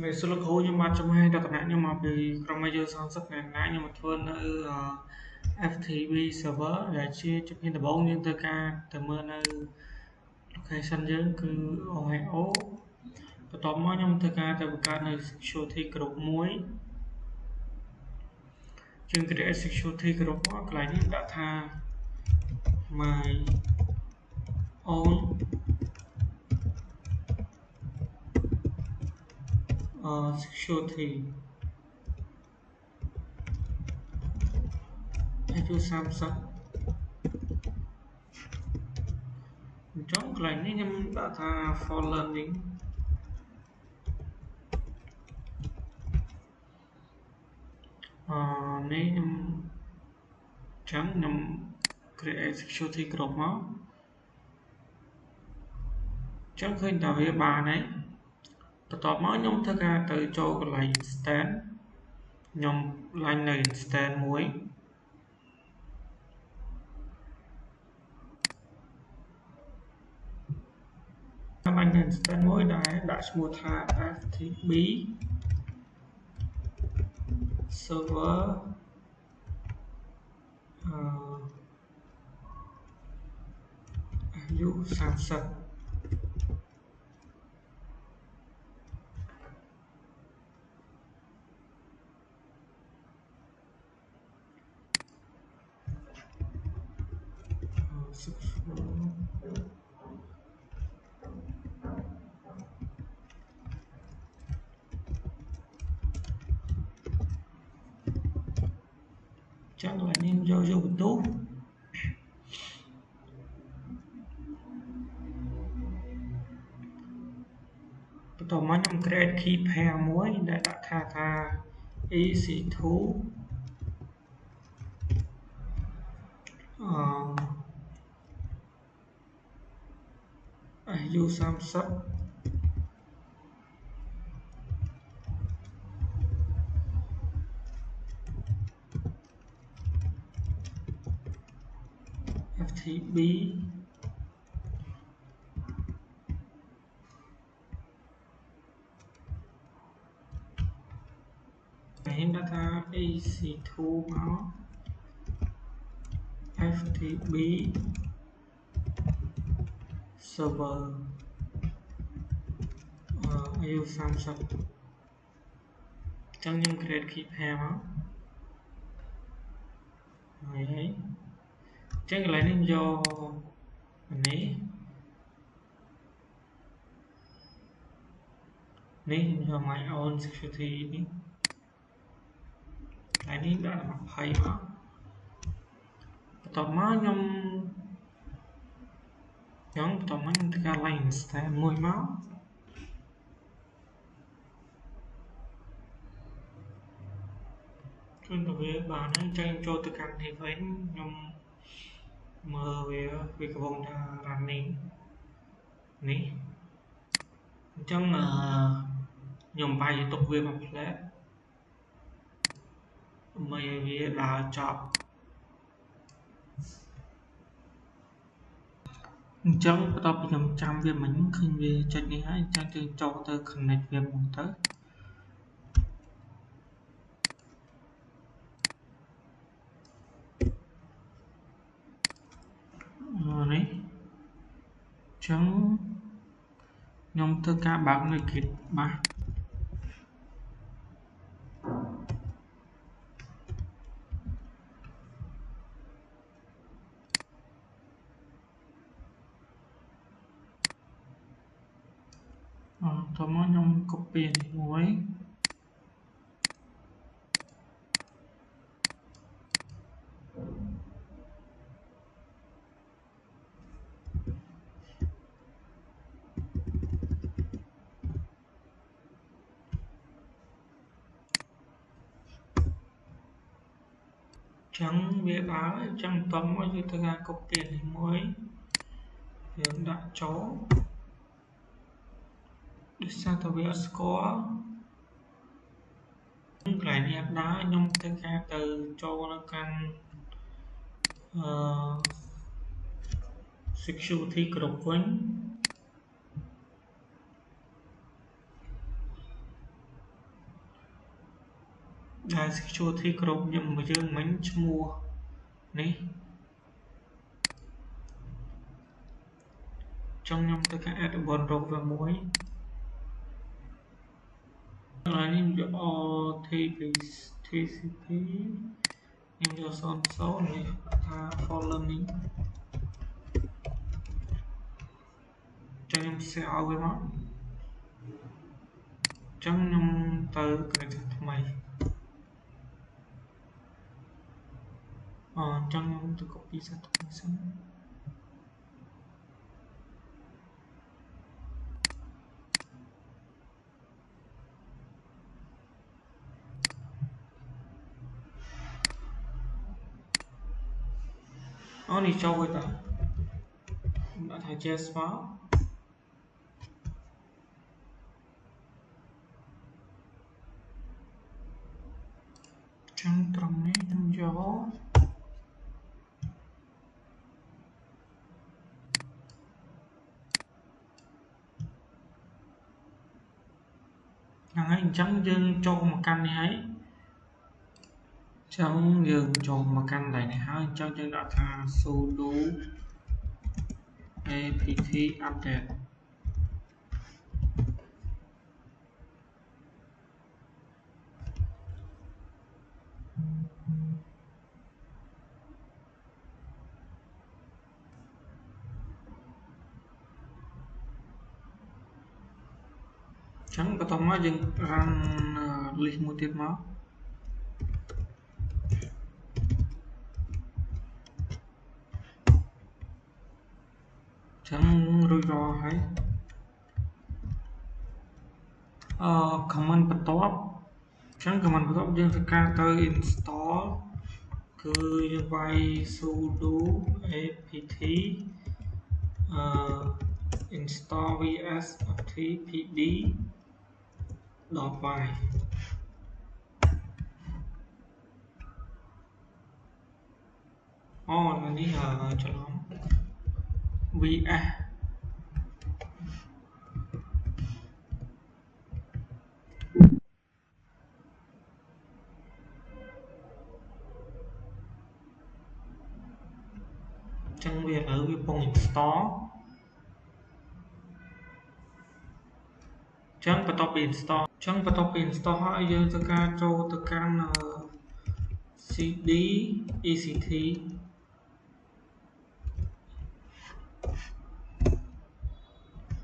Về số lượng khối nhưng mà trong hai đặc nạn nhưng mà vì Chromium sản xuất này nãy nhưng mà thuần ở FTP server để chia cho hiện tại bốn nhưng từ ca từ mưa nơi location dưỡng cứ Ohio và tóm mới nhưng từ ca từ ca nơi security group muối chương cái security group đó lại những đã tha my own security itu Samsung trong cái này nhưng đã tha for learning này chẳng nằm create security group đó chẳng khơi tạo về bà nàyต่อ mới nhóm thứ ca từ cho cái line stand nhóm line này stand muối line này stand muối đã mua tha FTP server dụ sản xuất chắc là nên do tốtต่อ mới nhóm create key pair muối để đặt tha EC2 dụ sản xuất FTP hiện data EC2 máu FTP server IO Samsung trong nhóm create key pair máu đấy chắc là nên do này do my own security này lại ní đã mặc hay máuต่อ mới nhómต่อ mới tất cả line stand muối máu chuyên về bà nó tranh cho tất cả thì với nhóm mơ về cái vùng running này trong nhóm bài tục về mặt lẽ mày về là chọn trong tập nhóm trăm về mình khi về chân này hay chân từ cho tới connect về một tới này trong nhóm tất cả bạn này kịp ba tôi mới nhóm copy muối chẳng việc đó chẳng tóm mọi thứ tất cả copy muối hướng đã chó Discovery score lại đẹp đó nhóm tất cả từ cho nó căn security group với ដែល security គ្រប់ខ្ញុំយើងមិញឈ្មោះនេះចង់ខ្ញុំទៅការ add បនរកវាមួយហើយនេះយក TCP ខ្ញុំយក00នេះថា folder នេះចាំខ្ញុំ share ឲ្យវាមកចឹងខ្ញុំទៅ connection ថ្មីចឹងខ្ញុំទៅ copy សាថ្មីសិននេះចូលទៅតាដាក់ថា JS មកចឹងត្រង់នេះខ្ញុំយកហ្នឹងហើយអញ្ចឹងយើងចូលមកកាន់នេះហើយចឹងយើងចូលមកកាន់ដៃនេះហើយអញ្ចឹងយើងដាក់ថា sudo apt updateចឹងបន្តមកយើង run list មួយទៀតមកចឹងរួចរាល់ហើយcommand បន្ទាប់ចឹង command បន្ទាប់យើងធ្វើការទៅ install គឺយើងវាយ sudo apt install vs ftpd ដល់បាយនេះច្រឡំ vs ចឹងវាឥឡូវវាពង install ចឹងបន្ទាប់ពី install ហើយយើងធ្វើការចូលទៅកាន់ cd ect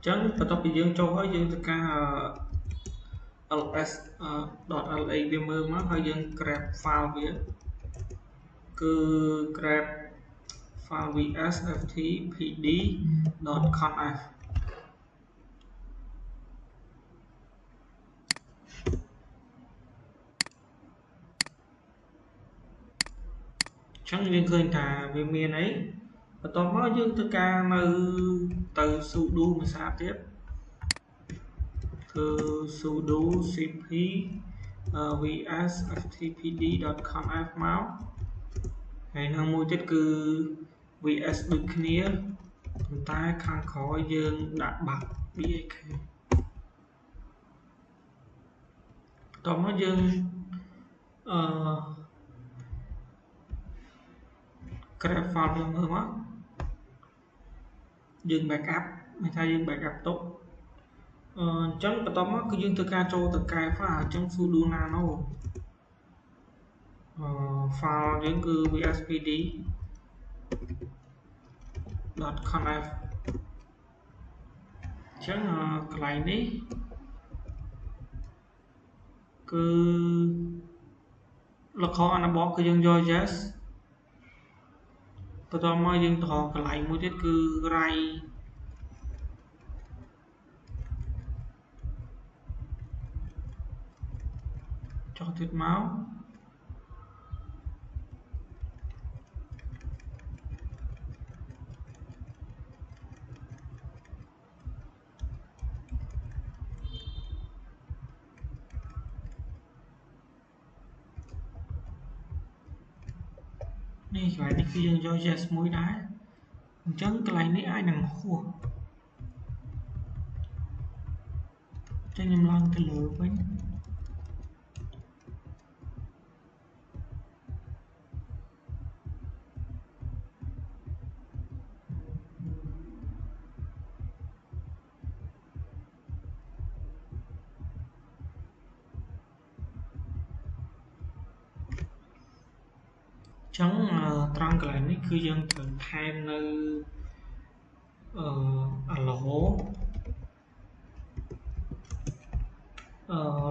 ចឹងបន្ទាប់ពីយើងចូលហើយយើងធ្វើការ ls.la វាមើលមកហើយយើង grab file វាគឺ grab file vs ftpd.conf ចឹងយើងឃើញថាវាមានអីបន្ទាប់មកយើងធ្វើការនៅទៅ sudo មួយសារទៀតគឺ sudo cp vs ftpd.conf មកហើយនៅមួយទៀតគឺ vs ដូចគ្នាប៉ុន្តែខាងក្រោយយើងដាក់បាត់ bak តោះមកយើងgrab file វាមើលមកយើង backup មិនថាយើង backup ទុកអញ្ចឹងបន្ទាប់មកគឺយើងធ្វើការចូលទៅកែ file អញ្ចឹង sudo nano file យើងគឺ vspd.conf អញ្ចឹងកន្លែងនេះគឺ local enable គឺយើងយក yes បន្ទាប់មកយើងត្រកន្លែងមួយទៀតគឺ write ចុះទៀតមកនេះកន្លែងនេះគឺយើងយក yes មួយដែរអញ្ចឹងកន្លែងនេះអាចនឹងហួសចឹងខ្ញុំឡើងទៅលើវិញ chẳng trong cái này cứ dân thử thêm nơi lỗ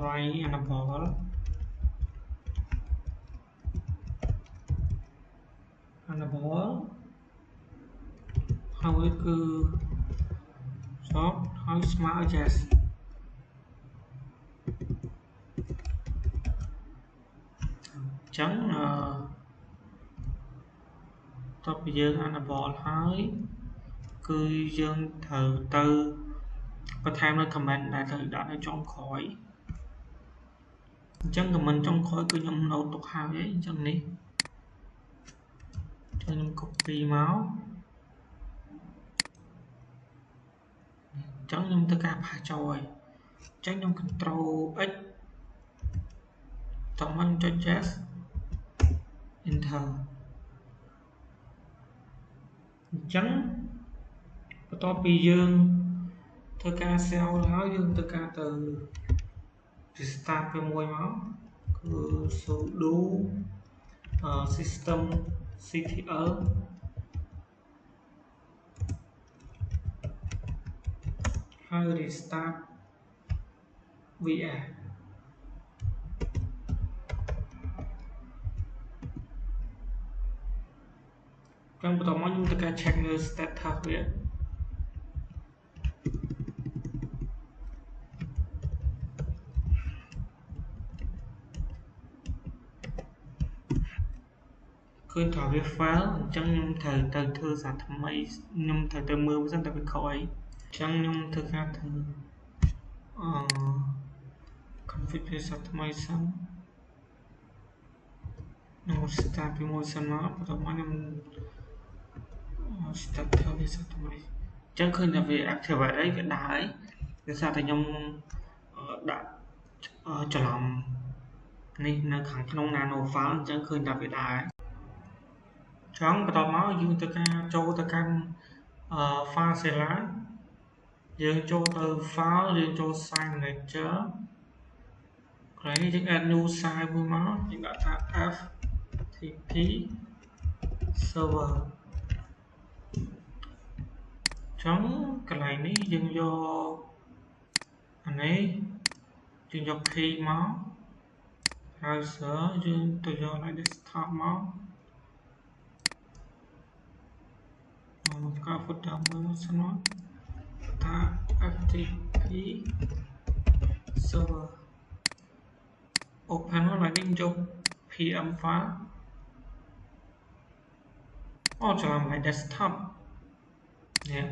right and a ballហើយគឺshort ហើយស្មើ yes ចឹងតបពីយើង enable ហើយគឺយើងត្រូវទៅបន្ថែមនៅ comment ដែលត្រូវដាក់នៅចុងក្រោយអញ្ចឹង comment ចុងក្រោយគឺខ្ញុំ note ទុកហើយអញ្ចឹងនេះខ្ញុំ copy មកអញ្ចឹងខ្ញុំធ្វើការផាសចូលហើយអញ្ចឹងខ្ញុំ control x តោះមកចុច yes enter អញ្ចឹងបន្ទាប់ពីយើងធ្វើការ save ហើយយើងធ្វើការទៅ restart វាមួយមកគឺ sudo systemctl ហើយ restart vs ចឹងបន្ទាប់មកខ្ញុំធ្វើការ check នៅ status វាឃើញថាវា file អញ្ចឹងខ្ញុំត្រូវទៅធ្វើសារថ្មីខ្ញុំត្រូវទៅមើលសិនតើវាខុសអីអញ្ចឹងខ្ញុំធ្វើការធ្វើconfigure សារថ្មីសិនខ្ញុំ start ពីមួយសិនមកបន្ទាប់មកខ្ញុំ start ធ្វើវាសារថ្មីអញ្ចឹងឃើញថាវា activate អីវាដើរហើយដោយសារតែខ្ញុំដាក់ច្រឡំនេះនៅខាងក្នុង nano file អញ្ចឹងឃើញថាវាដើរហើយចង់បន្តមកយើងទៅការចូលទៅកាន់ FileZilla យើងចូលទៅ file យើងចូល Site Manager ក្រោយនេះយើង add new site មួយមកយើងដាក់ថា FTP server ចង់កន្លែងនេះយើងយកអានេះយើងយក key មក browser យើងទៅយក desktop មកការ folder មួយសិនមកថា FTP server open មកឡើងនេះយក PM file ច្រឡំឡើង desktop នេះ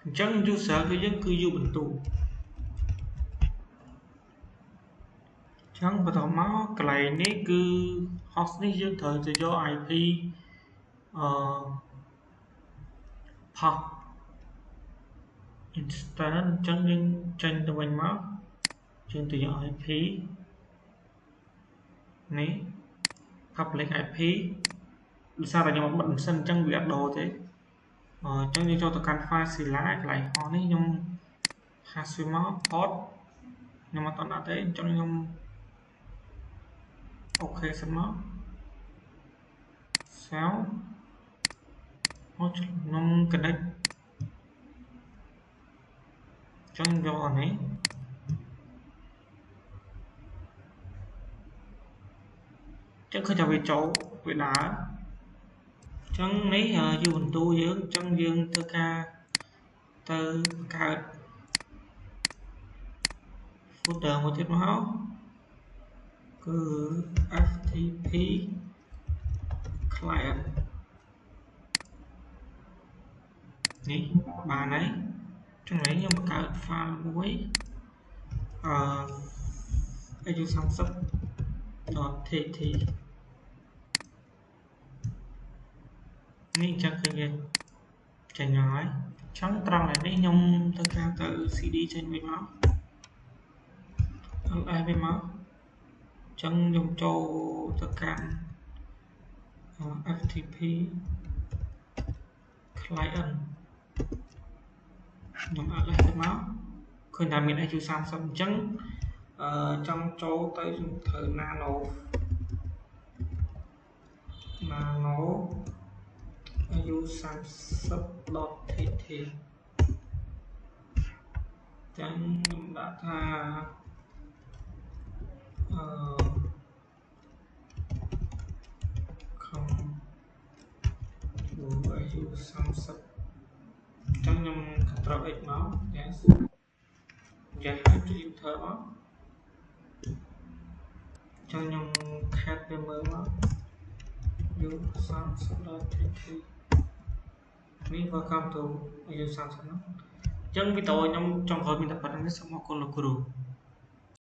អញ្ចឹង user គឺយើងគឺ Ubuntu ចឹងបន្តមកកន្លែងនេះគឺ host នេះយើងត្រូវទៅយក IP path instance អញ្ចឹងយើងចេញទៅវិញមកយើងទៅយក IP នេះ public IP ដោយសារតែខ្ញុំបិទមិនសិនអញ្ចឹងវាអត់ដូរទេអញ្ចឹងយើងចូលទៅកាន់ FileZilla កន្លែង host នេះខ្ញុំ hash វាមក port ខ្ញុំអត់ដាក់ទេអញ្ចឹងខ្ញុំ OK សិនមក save ខ្ញុំ connect ចង់យកអានេះចឹងឃើញថាវាចូលវាដើរចឹងនេះ Ubuntu យើងចឹងយើងធ្វើការទៅបង្កើត folder មួយទៀតមកគឺ FTP client នេះបានហើយចឹងនេះខ្ញុំបង្កើត file មួយedu30.tt នេះចឹងឃើញវាចេញហើយចឹងត្រង់នេះខ្ញុំធ្វើការទៅ CD ចេញវិញមក LS វិញមកចឹងខ្ញុំចូលទៅកាន់ FTP client ខ្ញុំ LS ទៅមកឃើញថាមាន edu30 អញ្ចឹងចង់ចូលទៅខ្ញុំត្រូវ nano nano អាយុ 30.tt ចឹងខ្ញុំដាក់ថាខំអាយុ 30 ចឹងខ្ញុំ Ctrl X មក yes ចាស់ហើយចុច Enter មកចឹងខ្ញុំ Cat វាមើលមកអាយុ 30.tt នេះ welcome to អាយុ 30 ហ្នឹងចឹងវីដេអូខ្ញុំចង់ក្រោយមានតែប៉ុណ្្នឹងទេសូមអរគុណលោកគ្រូ